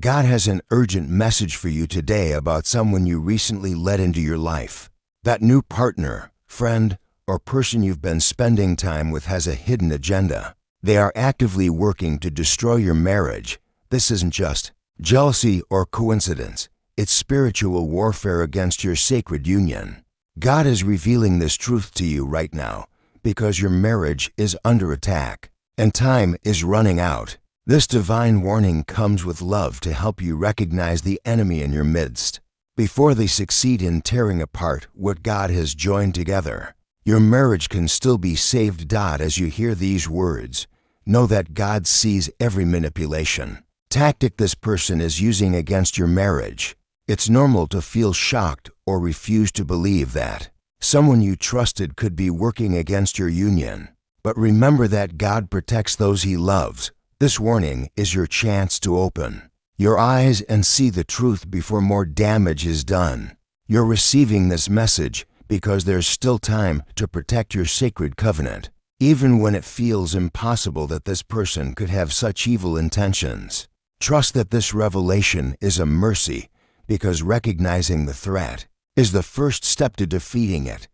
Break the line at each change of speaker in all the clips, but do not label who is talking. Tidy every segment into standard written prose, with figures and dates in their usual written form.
God has an urgent message for you today about someone you recently let into your life. That new partner, friend, or person you've been spending time with has a hidden agenda. They are actively working to destroy your marriage. This isn't just jealousy or coincidence. It's spiritual warfare against your sacred union. God is revealing this truth to you right now because your marriage is under attack and time is running out. This divine warning comes with love to help you recognize the enemy in your midst before they succeed in tearing apart what God has joined together. Your marriage can still be saved. As you hear these words, know that God sees every manipulation tactic this person is using against your marriage. It's normal to feel shocked or refuse to believe that someone you trusted could be working against your union. But remember that God protects those He loves. This warning is your chance to open your eyes and see the truth before more damage is done. You're receiving this message because there's still time to protect your sacred covenant, even when it feels impossible that this person could have such evil intentions. Trust that this revelation is a mercy because recognizing the threat is the first step to defeating it.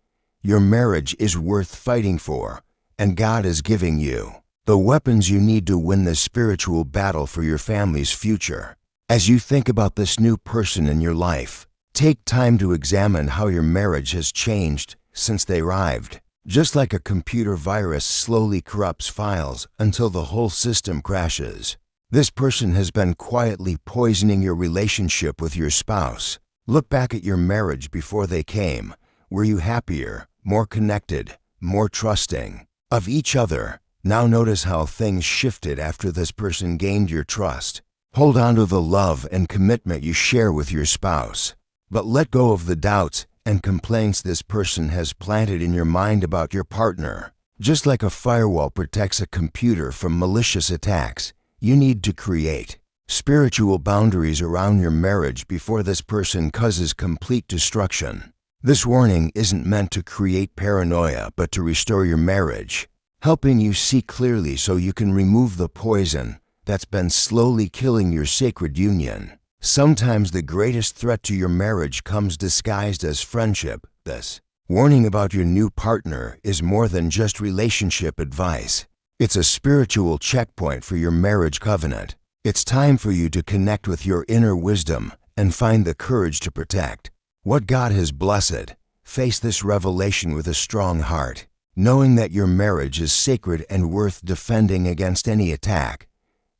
Your marriage is worth fighting for, and God is giving you the weapons you need to win this spiritual battle for your family's future. As you think about this new person in your life, take time to examine how your marriage has changed since they arrived. Just like a computer virus slowly corrupts files until the whole system crashes, this person has been quietly poisoning your relationship with your spouse. Look back at your marriage before they came. Were you happier, more connected, more trusting of each other? Now notice how things shifted after this person gained your trust. Hold on to the love and commitment you share with your spouse, but let go of the doubts and complaints this person has planted in your mind about your partner. Just like a firewall protects a computer from malicious attacks, you need to create spiritual boundaries around your marriage before this person causes complete destruction. This warning isn't meant to create paranoia, but to restore your marriage, helping you see clearly so you can remove the poison that's been slowly killing your sacred union. Sometimes the greatest threat to your marriage comes disguised as friendship. This warning about your new partner is more than just relationship advice. It's a spiritual checkpoint for your marriage covenant. It's time for you to connect with your inner wisdom and find the courage to protect what God has blessed. Face this revelation with a strong heart, knowing that your marriage is sacred and worth defending against any attack.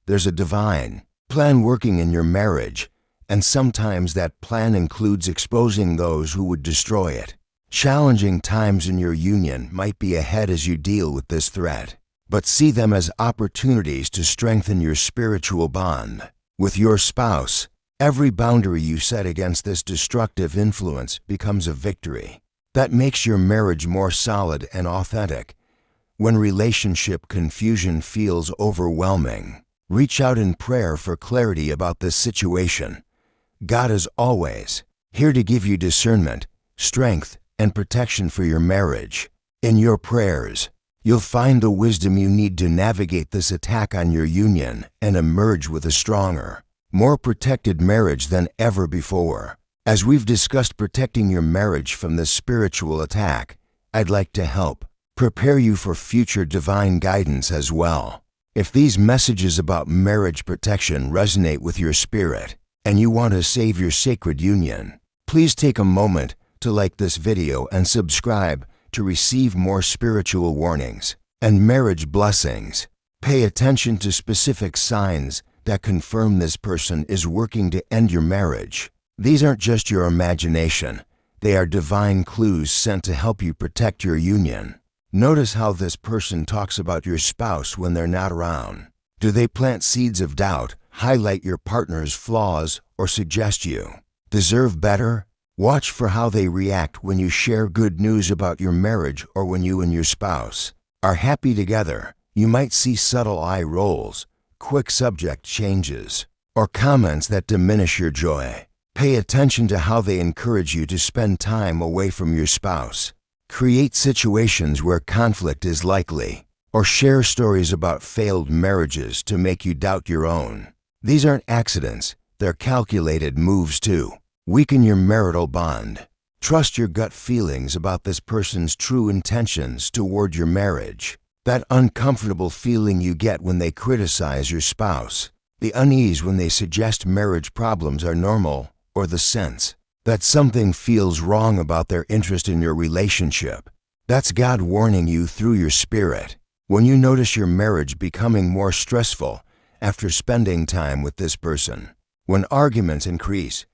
There's a divine plan working in your marriage, and sometimes that plan includes exposing those who would destroy it. Challenging times in your union might be ahead as you deal with this threat, but see them as opportunities to strengthen your spiritual bond with your spouse. Every boundary you set against this destructive influence becomes a victory that makes your marriage more solid and authentic. When relationship confusion feels overwhelming, reach out in prayer for clarity about this situation. God is always here to give you discernment, strength, and protection for your marriage. In your prayers, you'll find the wisdom you need to navigate this attack on your union and emerge with a stronger, more protected marriage than ever before. As we've discussed protecting your marriage from this spiritual attack, I'd like to help prepare you for future divine guidance as well. If these messages about marriage protection resonate with your spirit and you want to save your sacred union, please take a moment to like this video and subscribe to receive more spiritual warnings and marriage blessings. Pay attention to specific signs that confirm this person is working to end your marriage. These aren't just your imagination. They are divine clues sent to help you protect your union. Notice how this person talks about your spouse when they're not around. Do they plant seeds of doubt, highlight your partner's flaws, or suggest you deserve better? Watch for how they react when you share good news about your marriage or when you and your spouse are happy together. You might see subtle eye rolls, quick subject changes, or comments that diminish your joy. Pay attention to how they encourage you to spend time away from your spouse. Create situations where conflict is likely, or share stories about failed marriages to make you doubt your own. These aren't accidents. They're calculated moves to weaken your marital bond. Trust your gut feelings about this person's true intentions toward your marriage. That uncomfortable feeling you get when they criticize your spouse, the unease when they suggest marriage problems are normal, or the sense that something feels wrong about their interest in your relationship. That's God warning you through your spirit. When you notice your marriage becoming more stressful after spending time with this person, when arguments increase,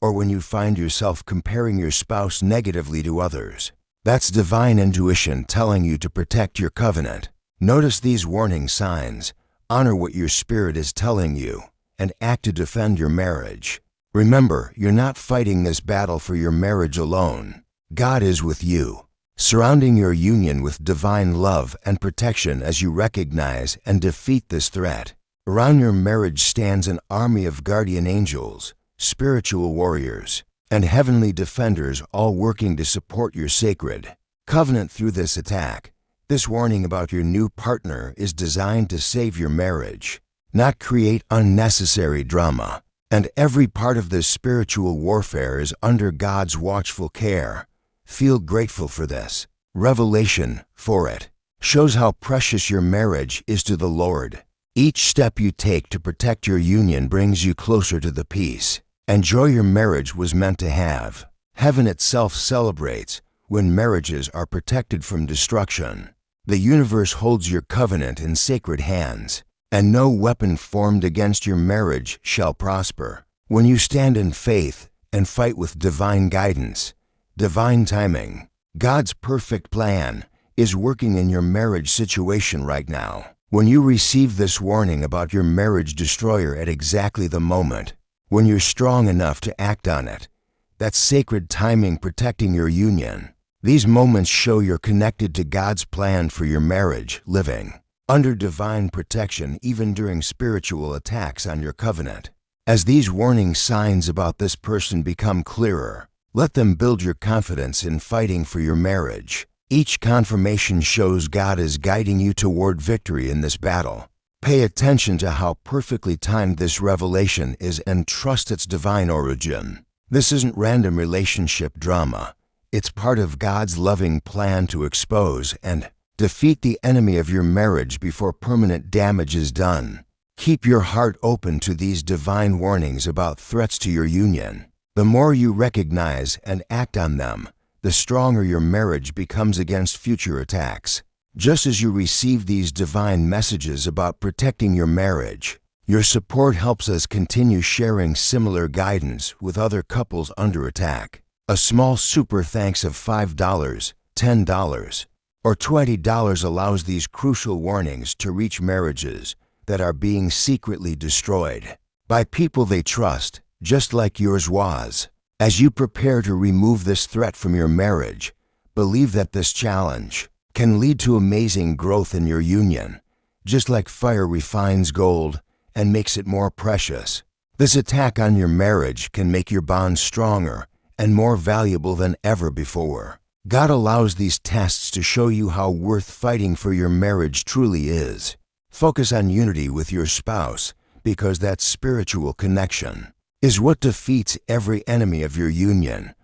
or when you find yourself comparing your spouse negatively to others, that's divine intuition telling you to protect your covenant. Notice these warning signs, honor what your spirit is telling you, and act to defend your marriage. Remember, you're not fighting this battle for your marriage alone. God is with you, surrounding your union with divine love and protection as you recognize and defeat this threat. Around your marriage stands an army of guardian angels, spiritual warriors, and heavenly defenders, all working to support your sacred covenant through this attack. This warning about your new partner is designed to save your marriage, not create unnecessary drama. And every part of this spiritual warfare is under God's watchful care. Feel grateful for this. Revelation for it shows how precious your marriage is to the Lord. Each step you take to protect your union brings you closer to the peace and joy your marriage was meant to have. Heaven itself celebrates when marriages are protected from destruction. The universe holds your covenant in sacred hands, and no weapon formed against your marriage shall prosper. When you stand in faith and fight with divine guidance, divine timing, God's perfect plan is working in your marriage situation right now. When you receive this warning about your marriage destroyer at exactly the moment, when you're strong enough to act on it, that's sacred timing protecting your union. These moments show you're connected to God's plan for your marriage, living under divine protection even during spiritual attacks on your covenant. As these warning signs about this person become clearer, let them build your confidence in fighting for your marriage. Each confirmation shows God is guiding you toward victory in this battle. Pay attention to how perfectly timed this revelation is and trust its divine origin. This isn't random relationship drama. It's part of God's loving plan to expose and defeat the enemy of your marriage before permanent damage is done. Keep your heart open to these divine warnings about threats to your union. The more you recognize and act on them, the stronger your marriage becomes against future attacks. Just as you receive these divine messages about protecting your marriage, your support helps us continue sharing similar guidance with other couples under attack. A small super thanks of $5, $10, or $20 allows these crucial warnings to reach marriages that are being secretly destroyed by people they trust, just like yours was. As you prepare to remove this threat from your marriage, believe that this challenge can lead to amazing growth in your union, just like fire refines gold and makes it more precious. This attack on your marriage can make your bond stronger and more valuable than ever before. God allows these tests to show you how worth fighting for your marriage truly is. Focus on unity with your spouse, because that spiritual connection is what defeats every enemy of your union.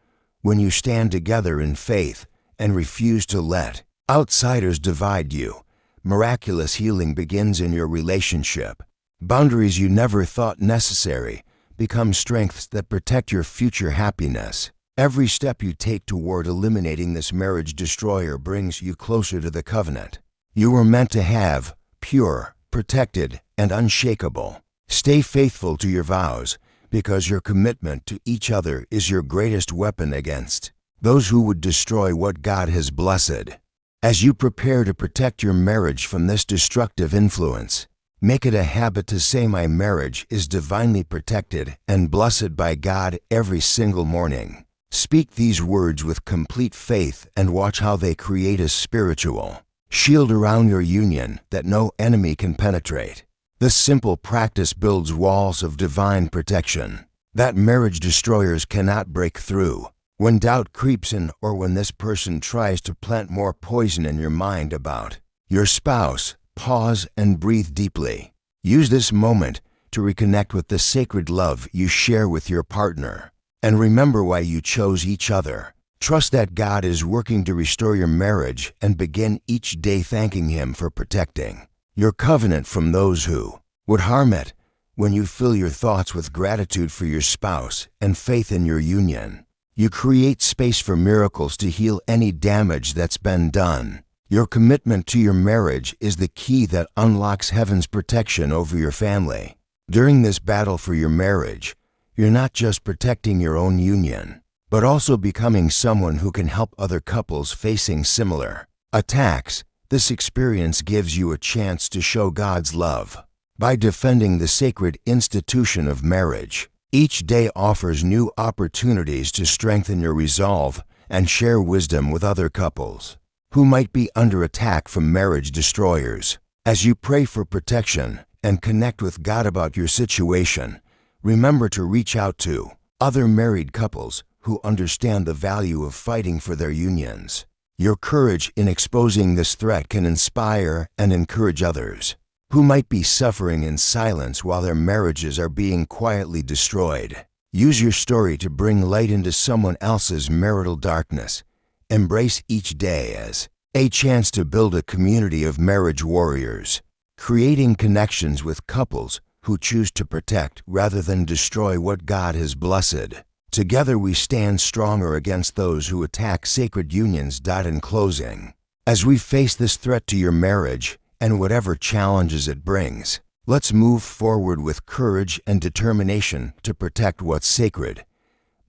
When you stand together in faith and refuse to let outsiders divide you, miraculous healing begins in your relationship. Boundaries you never thought necessary become strengths that protect your future happiness. Every step you take toward eliminating this marriage destroyer brings you closer to the covenant you were meant to have, pure, protected, and unshakable. Stay faithful to your vows, because your commitment to each other is your greatest weapon against those who would destroy what God has blessed. As you prepare to protect your marriage from this destructive influence, make it a habit to say, "My marriage is divinely protected and blessed by God," every single morning. Speak these words with complete faith and watch how they create a spiritual shield around your union that no enemy can penetrate. This simple practice builds walls of divine protection that marriage destroyers cannot break through. When doubt creeps in, or when this person tries to plant more poison in your mind about your spouse, pause and breathe deeply. Use this moment to reconnect with the sacred love you share with your partner. And remember why you chose each other. Trust that God is working to restore your marriage and begin each day thanking Him for protecting your covenant from those who would harm it. When you fill your thoughts with gratitude for your spouse and faith in your union, you create space for miracles to heal any damage that's been done. Your commitment to your marriage is the key that unlocks heaven's protection over your family. During this battle for your marriage, you're not just protecting your own union, but also becoming someone who can help other couples facing similar attacks. This experience gives you a chance to show God's love by defending the sacred institution of marriage. Each day offers new opportunities to strengthen your resolve and share wisdom with other couples who might be under attack from marriage destroyers. As you pray for protection and connect with God about your situation, remember to reach out to other married couples who understand the value of fighting for their unions. Your courage in exposing this threat can inspire and encourage others who might be suffering in silence while their marriages are being quietly destroyed. Use your story to bring light into someone else's marital darkness. Embrace each day as a chance to build a community of marriage warriors, creating connections with couples who choose to protect rather than destroy what God has blessed. Together we stand stronger against those who attack sacred unions. In closing, as we face this threat to your marriage and whatever challenges it brings, let's move forward with courage and determination to protect what's sacred.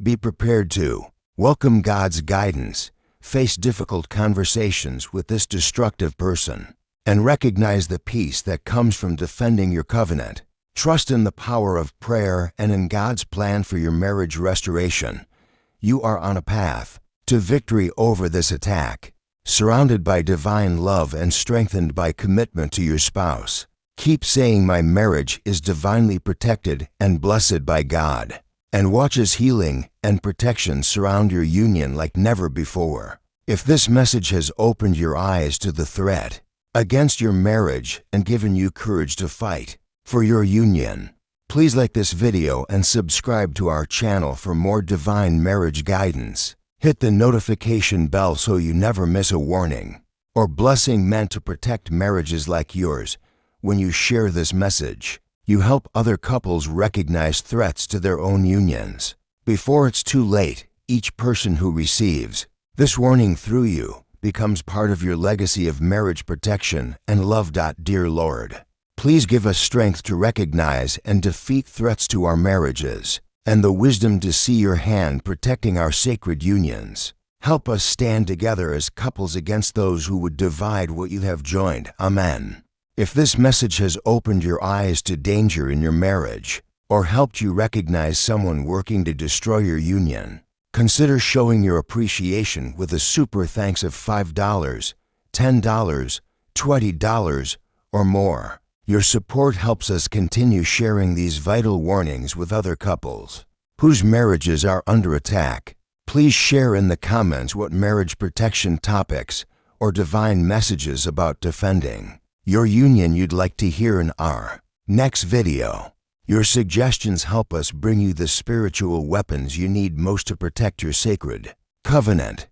Be prepared to welcome God's guidance, face difficult conversations with this destructive person, and recognize the peace that comes from defending your covenant. Trust in the power of prayer and in God's plan for your marriage restoration. You are on a path to victory over this attack, surrounded by divine love and strengthened by commitment to your spouse. Keep saying, "My marriage is divinely protected and blessed by God," and watch as healing and protection surround your union like never before. If this message has opened your eyes to the threat against your marriage and given you courage to fight for your union, please like this video and subscribe to our channel for more divine marriage guidance. Hit the notification bell so you never miss a warning or blessing meant to protect marriages like yours. When you share this message, you help other couples recognize threats to their own unions before it's too late. Each person who receives this warning through you becomes part of your legacy of marriage protection and love. Dear Lord, please give us strength to recognize and defeat threats to our marriages, and the wisdom to see your hand protecting our sacred unions. Help us stand together as couples against those who would divide what you have joined. Amen. If this message has opened your eyes to danger in your marriage or helped you recognize someone working to destroy your union, consider showing your appreciation with a super thanks of $5, $10, $20, or more. Your support helps us continue sharing these vital warnings with other couples whose marriages are under attack. Please share in the comments what marriage protection topics or divine messages about defending your union you'd like to hear in our next video. Your suggestions help us bring you the spiritual weapons you need most to protect your sacred covenant.